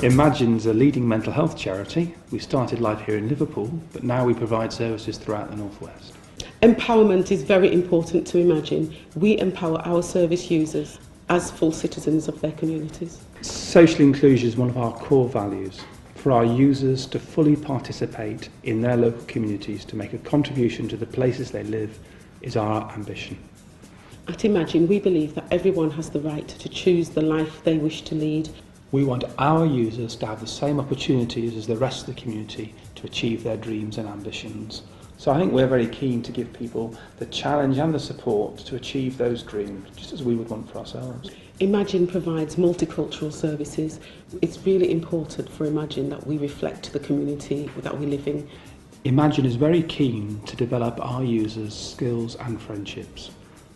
Imagine's a leading mental health charity. We started life here in Liverpool, but now we provide services throughout the North West. Empowerment is very important to Imagine. We empower our service users as full citizens of their communities. Social inclusion is one of our core values. For our users to fully participate in their local communities, to make a contribution to the places they live, is our ambition. At Imagine, we believe that everyone has the right to choose the life they wish to lead. We want our users to have the same opportunities as the rest of the community to achieve their dreams and ambitions. So I think we're very keen to give people the challenge and the support to achieve those dreams, just as we would want for ourselves. Imagine provides multicultural services. It's really important for Imagine that we reflect the community that we live in. Imagine is very keen to develop our users' skills and friendships.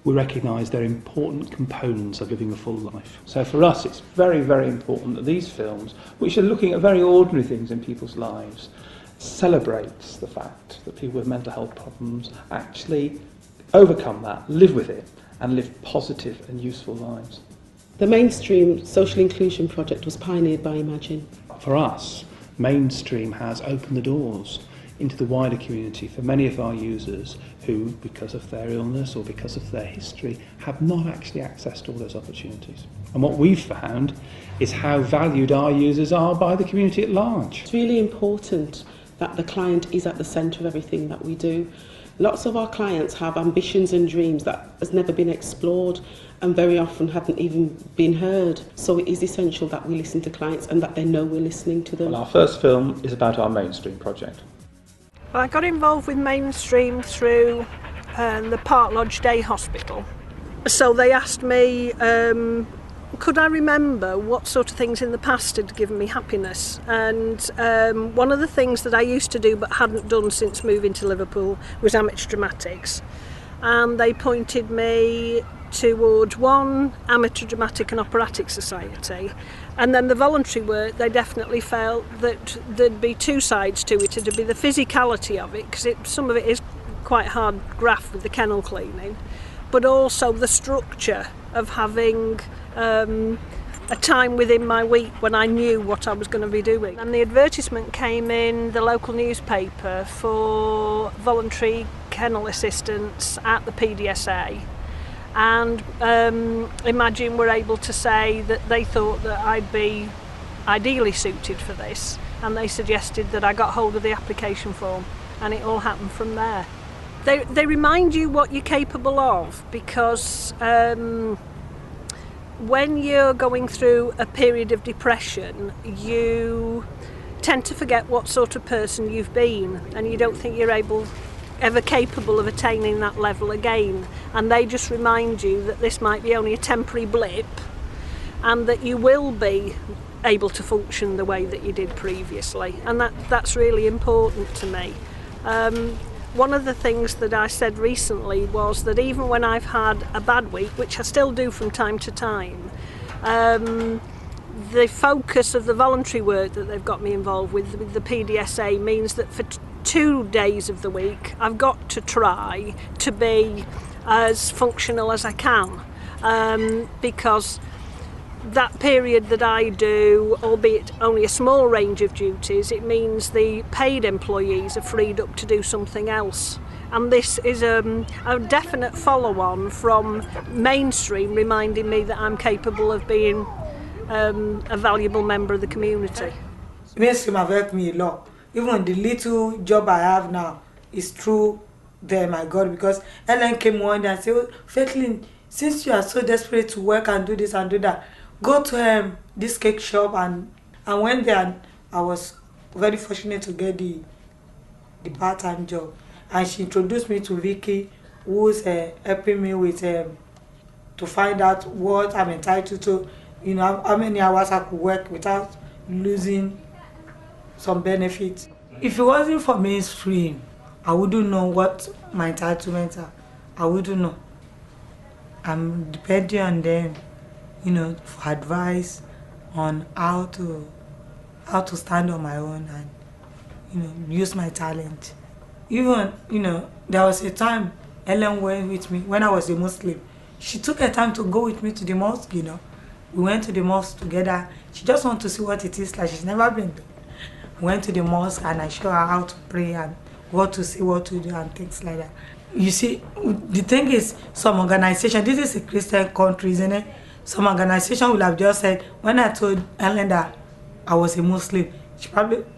We recognise they're important components of living a full life. So for us it's very, very important that these films, which are looking at very ordinary things in people's lives, celebrates the fact that people with mental health problems actually overcome that, live with it, and live positive and useful lives. The Mainstream Social Inclusion Project was pioneered by Imagine. For us, Mainstream has opened the doors into the wider community for many of our users who, because of their illness or because of their history, have not actually accessed all those opportunities. And what we've found is how valued our users are by the community at large. It's really important that the client is at the centre of everything that we do. Lots of our clients have ambitions and dreams that has never been explored and very often haven't even been heard. So it is essential that we listen to clients and that they know we're listening to them. Well, our first film is about our Mainstream project. Well, I got involved with Mainstream through the Park Lodge Day Hospital. So they asked me, could I remember what sort of things in the past had given me happiness? And one of the things that I used to do but hadn't done since moving to Liverpool was amateur dramatics. And they pointed me towards one amateur dramatic and operatic society, and then the voluntary work. They definitely felt that there'd be two sides to it. It'd be the physicality of it, because some of it is quite hard graft with the kennel cleaning, but also the structure of having a time within my week when I knew what I was going to be doing. And the advertisement came in the local newspaper for voluntary kennel assistance at the PDSA. And Imagine were able to say that they thought that I'd be ideally suited for this, and they suggested that I got hold of the application form, and it all happened from there. They remind you what you're capable of, because when you're going through a period of depression, you tend to forget what sort of person you've been, and you don't think you're ever capable of attaining that level again, and they just remind you that this might be only a temporary blip and that you will be able to function the way that you did previously, and that's really important to me. One of the things that I said recently was that even when I've had a bad week, which I still do from time to time, the focus of the voluntary work that they've got me involved with the PDSA means that for 2 days of the week I've got to try to be as functional as I can, because that period that I do, albeit only a small range of duties, it means the paid employees are freed up to do something else. And this is a definite follow-on from Mainstream reminding me that I'm capable of being a valuable member of the community. Mainstream have helped me a lot. Even the little job I have now is through them, I got, because Ellen came one day and said, Faitlin, since you are so desperate to work and do this and do that, go to this cake shop, and went there, and I was very fortunate to get the part-time job. And she introduced me to Vicky, who's helping me with to find out what I'm entitled to, you know, how many hours I could work without losing some benefits. If it wasn't for Mainstream, I wouldn't know what my entitlements are. I wouldn't know. I'm depending on them, you know, for advice on how to stand on my own and, you know, use my talent. Even, you know, there was a time Ellen went with me when I was a Muslim. She took her time to go with me to the mosque, you know, We went to the mosque together. She just wanted to see what it is like. She's never been. We went to the mosque and I showed her how to pray and what to say, what to do and things like that. You see, the thing is, some organization, this is a Christian country, isn't it? Some organization will have just said, when I told Ellen that I was a Muslim,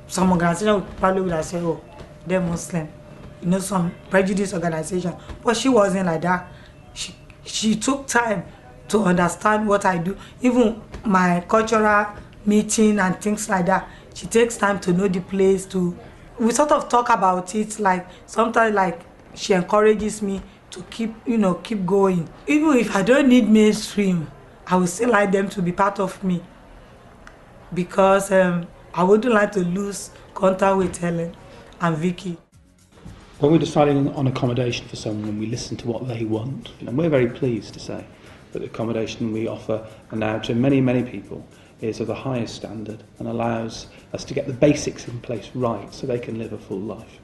some organization would have said, oh, they're Muslim. You know, some prejudice organization. But she wasn't like that. She took time to understand what I do. Even my cultural meeting and things like that, she takes time to know the place. We sort of talk about it, like sometimes like she encourages me to keep going. Even if I don't need mainstream, I would still like them to be part of me, because I wouldn't like to lose contact with Helen and Vicky. When we're deciding on accommodation for someone, we listen to what they want, and we're very pleased to say that the accommodation we offer, and now to many, many people, is of the highest standard and allows us to get the basics in place right so they can live a full life.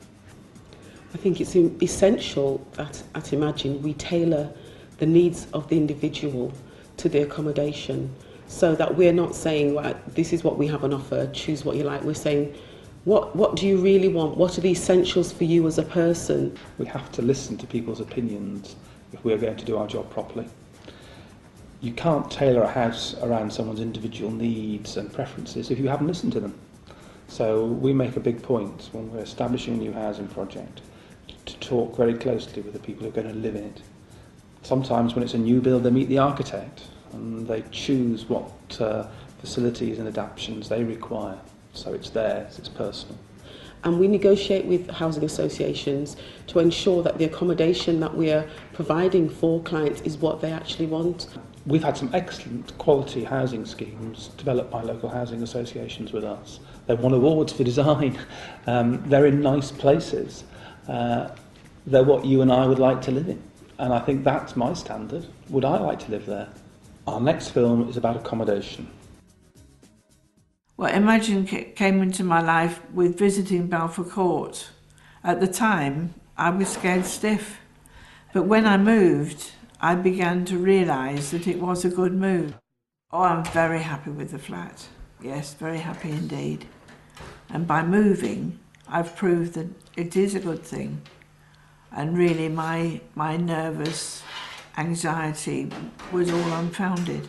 I think it's essential that at Imagine we tailor the needs of the individual to the accommodation, so that we're not saying, well, this is what we have on offer, choose what you like. We're saying, what do you really want? What are the essentials for you as a person? We have to listen to people's opinions if we're going to do our job properly. You can't tailor a house around someone's individual needs and preferences if you haven't listened to them. So we make a big point when we're establishing a new housing project to talk very closely with the people who are going to live in it. Sometimes when it's a new build, they meet the architect and they choose what facilities and adaptations they require. So it's theirs, it's personal. And we negotiate with housing associations to ensure that the accommodation that we are providing for clients is what they actually want. We've had some excellent quality housing schemes developed by local housing associations with us. They've won awards for design. They're in nice places. They're what you and I would like to live in. And I think that's my standard. Would I like to live there? Our next film is about accommodation. Well, Imagine came into my life with visiting Balfour Court. At the time, I was scared stiff. But when I moved, I began to realise that it was a good move. Oh, I'm very happy with the flat. Yes, very happy indeed. And by moving, I've proved that it is a good thing. And really my nervous anxiety was all unfounded.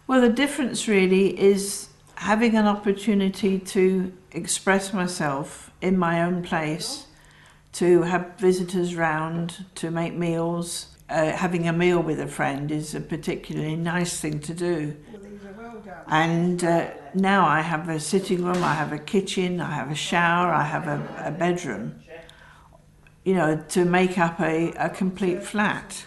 Well, the difference really is having an opportunity to express myself in my own place, to have visitors round, to make meals. Having a meal with a friend is a particularly nice thing to do. And now I have a sitting room, I have a kitchen, I have a shower, I have a bedroom, you know, to make up a complete flat.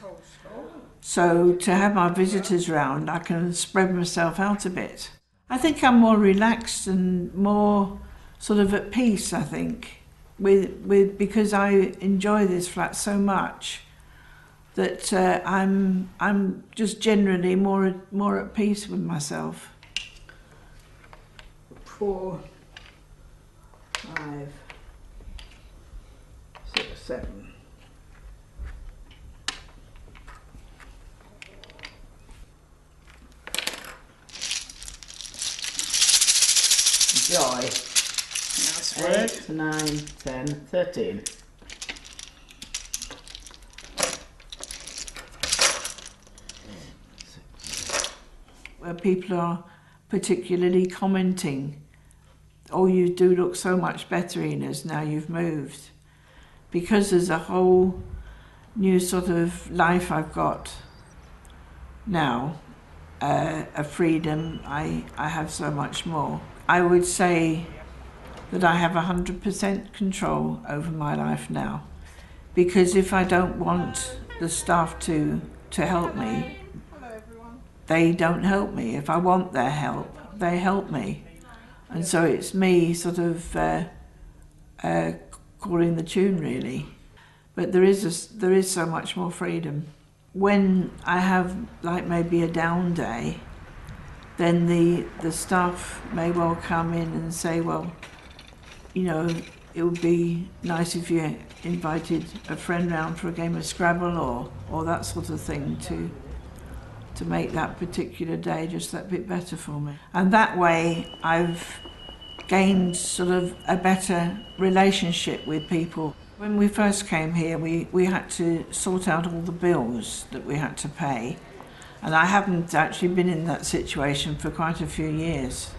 So to have my visitors round, I can spread myself out a bit. I think I'm more relaxed and more sort of at peace, I think, because I enjoy this flat so much that I'm just generally more at peace with myself. 4, 5, 6, 7. Joy. Nice word. 8, 9, 10, 13. Where people are particularly commenting, oh, you do look so much better, Inez, now you've moved. Because there's a whole new sort of life I've got now, a freedom, I have so much more. I would say that I have 100% control over my life now, because if I don't want the staff to help me, they don't help me. If I want their help, they help me. And so it's me sort of calling the tune, really. But there is so much more freedom. When I have like maybe a down day, then the staff may well come in and say, well, you know, it would be nice if you invited a friend round for a game of Scrabble or that sort of thing to make that particular day just that bit better for me. And that way I've gained sort of a better relationship with people. When we first came here, we had to sort out all the bills that we had to pay, and I haven't actually been in that situation for quite a few years,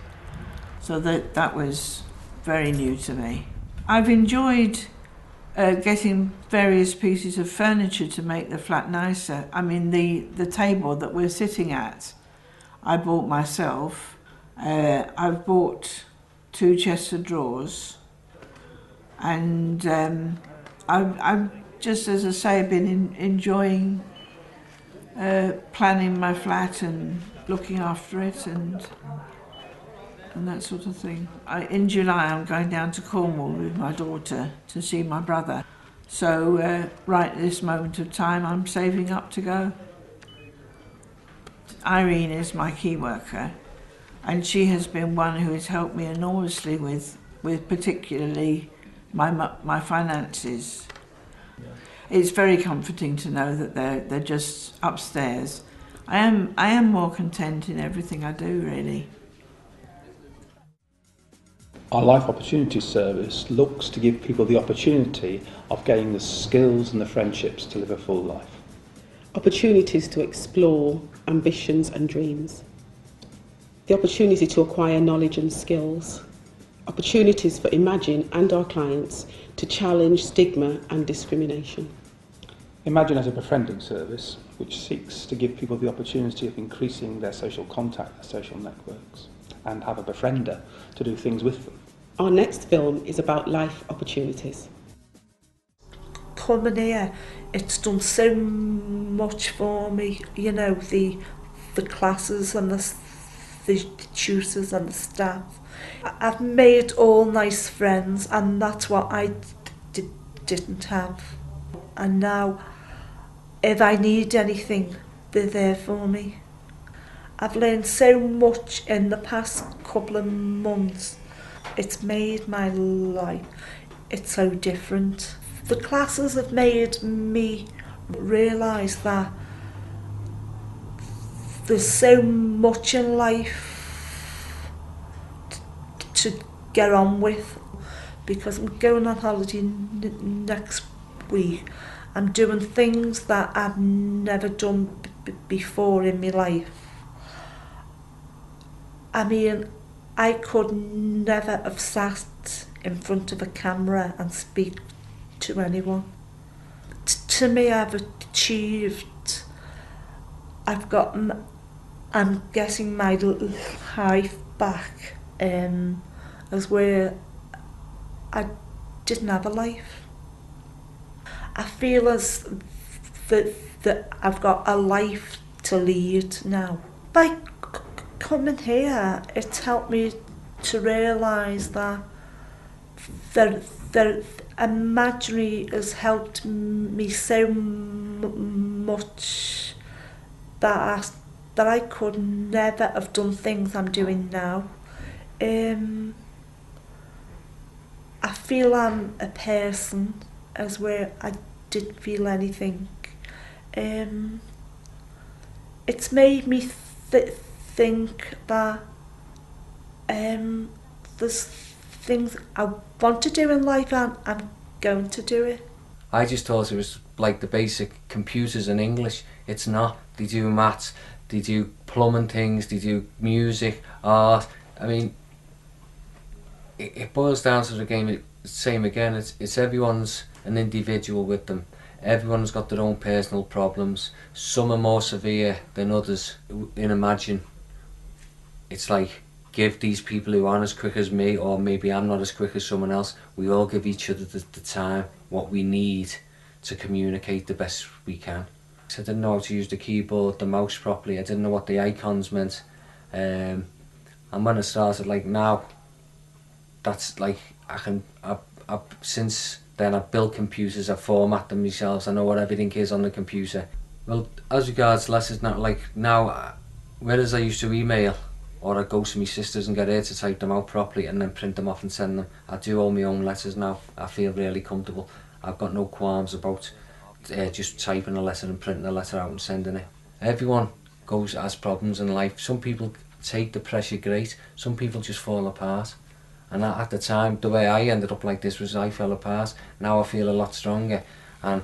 so that was very new to me. I've enjoyed getting various pieces of furniture to make the flat nicer. I mean, the table that we're sitting at, I bought myself. I've bought 2 chests of drawers, and I've just, as I say, been enjoying planning my flat and looking after it and that sort of thing. In July I'm going down to Cornwall with my daughter to see my brother. So right at this moment of time I'm saving up to go. Irene is my key worker, and she has been one who has helped me enormously with particularly my finances. It's very comforting to know that they're just upstairs. I am more content in everything I do, really. Our Life Opportunity Service looks to give people the opportunity of gaining the skills and the friendships to live a full life. Opportunities to explore ambitions and dreams. The opportunity to acquire knowledge and skills. Opportunities for Imagine and our clients to challenge stigma and discrimination. Imagine as a befriending service which seeks to give people the opportunity of increasing their social contact, their social networks, and have a befriender to do things with them. Our next film is about life opportunities. Coming here, it's done so much for me, you know, the classes and the tutors and the staff. I've made all nice friends, and that's what I didn't have. And now, if I need anything, they're there for me. I've learned so much in the past couple of months. It's made my life, it's so different. The classes have made me realise that there's so much in life to get on with, because I'm going on holiday next week. I'm doing things that I've never done before in my life. I mean, I could never have sat in front of a camera and speak to anyone. To me, I've achieved. I'm getting my life back, as where I didn't have a life. I feel as that I've got a life to lead now. By coming here, it's helped me to realise that imagery has helped me so much that I could never have done things I'm doing now. I feel I'm a person as where I didn't feel anything. It's made me think that there's things I want to do in life and I'm going to do it. I just thought it was like the basic computers and English. It's not. They do maths, they do plumbing things, they do music, art. I mean, it boils down to the game, same again, it's everyone's an individual with them. Everyone's got their own personal problems. Some are more severe than others. In Imagine, it's like, give these people who aren't as quick as me, or maybe I'm not as quick as someone else, we all give each other the time, what we need to communicate the best we can. I didn't know how to use the keyboard, the mouse properly, I didn't know what the icons meant. And when I started, like now, that's like, since then I've built computers, I've formatted them myself, I know what everything is on the computer. Well, as regards letters now, like now, whereas I used to email, or I go to my sisters and get her to type them out properly and then print them off and send them, I do all my own letters now. I feel really comfortable. I've got no qualms about just typing a letter and printing a letter out and sending it. Everyone has problems in life. Some people take the pressure great, some people just fall apart. And at the time, the way I ended up like this was I fell apart. Now I feel a lot stronger, and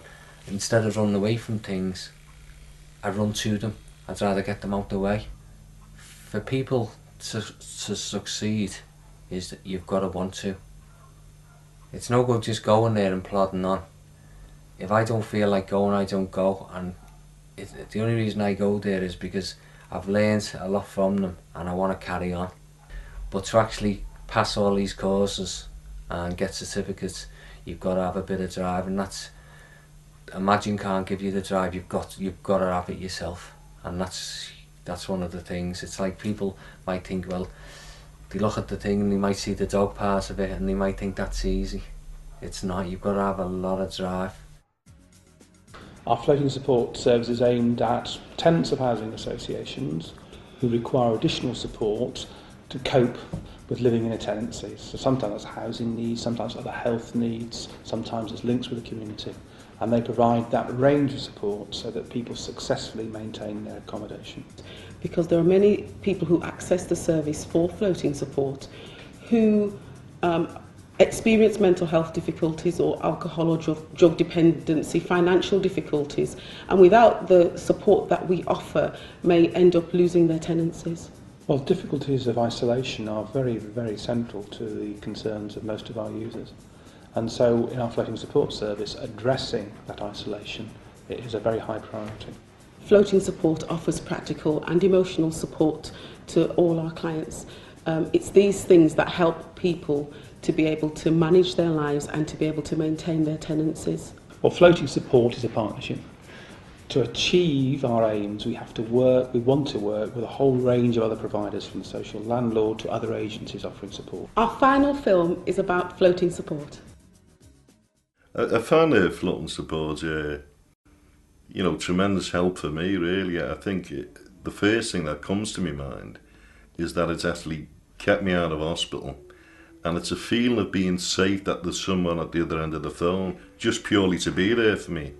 instead of running away from things, I run to them. I'd rather get them out the way. For people to succeed, is that you've got to want to. It's no good just going there and plodding on. If I don't feel like going, I don't go, and the only reason I go there is because I've learned a lot from them and I want to carry on. But to actually pass all these courses and get certificates, you've got to have a bit of drive, and Imagine can't give you the drive. You've got to have it yourself, and that's one of the things. It's like people might think, well, they look at the thing and they might see the dog part of it and they might think that's easy. It's not. You've got to have a lot of drive. Our floating support service is aimed at tenants of housing associations who require additional support to cope with living in a tenancy. So sometimes it's housing needs, sometimes other health needs, sometimes it's links with the community. And they provide that range of support so that people successfully maintain their accommodation. Because there are many people who access the service for floating support who experience mental health difficulties or alcohol or drug dependency, financial difficulties, and without the support that we offer may end up losing their tenancies. Well, difficulties of isolation are very, very central to the concerns of most of our users. And so in our floating support service, addressing that isolation is a very high priority. Floating support offers practical and emotional support to all our clients. It's these things that help people to be able to manage their lives and to be able to maintain their tenancies. Well, floating support is a partnership. To achieve our aims, we want to work with a whole range of other providers, from the social landlord to other agencies offering support. Our final film is about floating support. I found floating support, tremendous help for me, really. I think the first thing that comes to my mind is that it's actually kept me out of hospital. And it's a feeling of being safe, that there's someone at the other end of the phone, just purely to be there for me.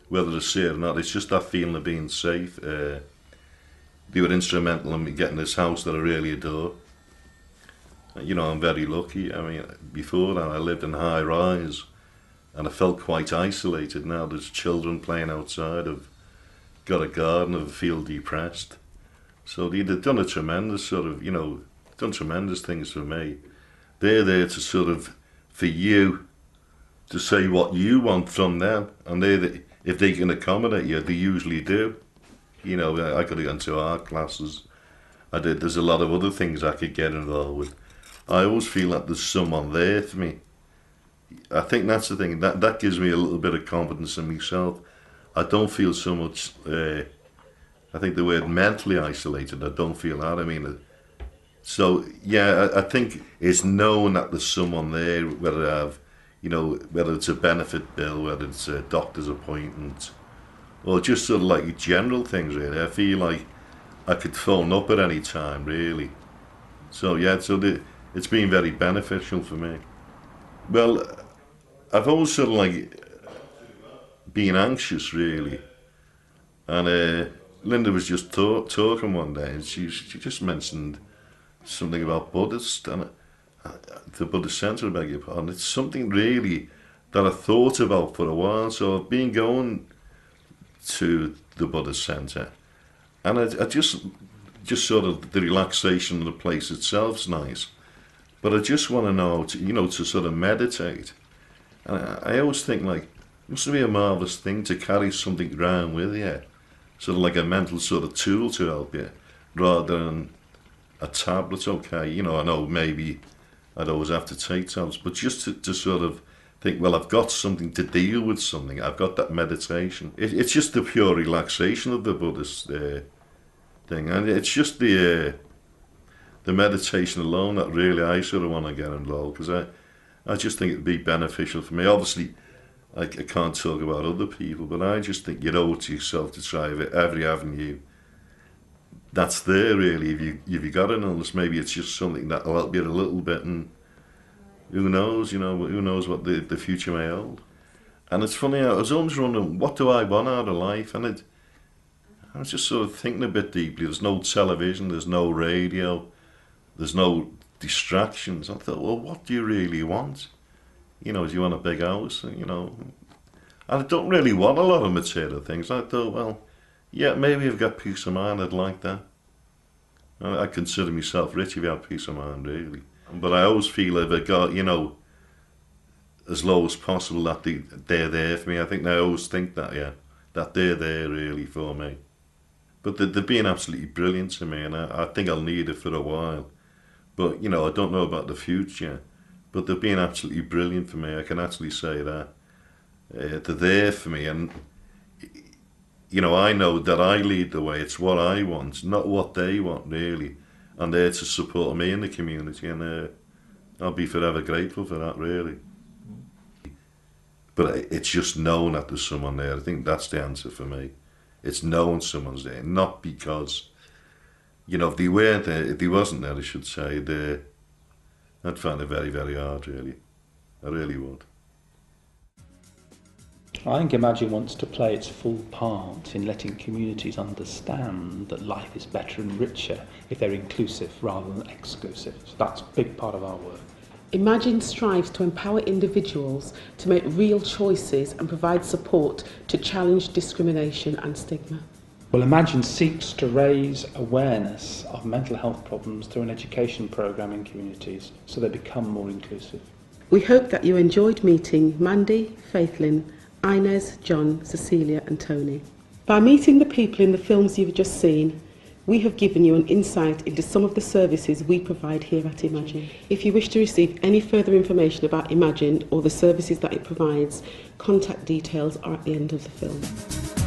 Whether they're sick or not, it's just that feeling of being safe. They were instrumental in me getting this house that I really adore. I'm very lucky. I mean, before that I lived in high rise and I felt quite isolated. Now there's children playing outside, I've got a garden, I feel depressed. So they've done a tremendous done tremendous things for me. They're there to for you to say what you want from them, and if they can accommodate you, they usually do. I could have gone to art classes. There's a lot of other things I could get involved with. I always feel that there's someone there for me. I think that's the thing, that gives me a little bit of confidence in myself. I don't feel so much, I think the word mentally isolated, I don't feel that. I think it's knowing that there's someone there, whether it's a benefit bill, whether it's a doctor's appointment, or just like general things, really. I feel like I could phone up at any time, really. It's been very beneficial for me. Well, I've always been anxious, really. And Linda was just talking one day, and she just mentioned something about Buddhist, and the Buddhist Centre, I beg your pardon. It's something really that I thought about for a while. So I've been going to the Buddhist Centre, and I just the relaxation of the place itself's nice, but I just want to know to meditate. And I always think, it must be a marvellous thing to carry something around with you, like a mental tool to help you, rather than a tablet. Okay, I know maybe I'd always have to take tablets, but just to think, well, I've got something to deal with something. I've got that meditation. It's just the pure relaxation of the Buddhist thing, and it's just the meditation alone that really I want to get involved, because I just think it'd be beneficial for me. Obviously, I can't talk about other people, but I just think you owe it to yourself to try every avenue that's there, really. If you got an illness, maybe it's just something that'll help you a little bit, and who knows, who knows what the future may hold. And it's funny, I was always wondering, what do I want out of life? And I was just sort of thinking a bit deeply. There's no television, there's no radio, there's no distractions. I thought, well, what do you really want? You know, do you want a big house? You know, and I don't really want a lot of material things. I thought, well, yeah, maybe I've got peace of mind, I'd like that. I consider myself rich if I had peace of mind, really. But I always feel if I got, you know, as low as possible, that they're there for me. I think I always think that, yeah, that they're there really for me. But they've been absolutely brilliant to me, and I think I'll need it for a while. But, you know, I don't know about the future, but they've been absolutely brilliant for me. I can actually say that. They're there for me, and, you know, I know that I lead the way. It's what I want, not what they want, really. And they're to support me in the community, and I'll be forever grateful for that, really. But it's just knowing that there's someone there. I think that's the answer for me. It's knowing someone's there, not because, you know, if they weren't there, if they wasn't there, I should say, I'd find it very, very hard, really. I really would. I think Imagine wants to play its full part in letting communities understand that life is better and richer if they're inclusive rather than exclusive. So that's a big part of our work. Imagine strives to empower individuals to make real choices and provide support to challenge discrimination and stigma. Well, Imagine seeks to raise awareness of mental health problems through an education programme in communities so they become more inclusive. We hope that you enjoyed meeting Mandy, Faithlin, Inez, John, Cecilia and Tony. By meeting the people in the films you've just seen, we have given you an insight into some of the services we provide here at Imagine. If you wish to receive any further information about Imagine or the services that it provides, contact details are at the end of the film.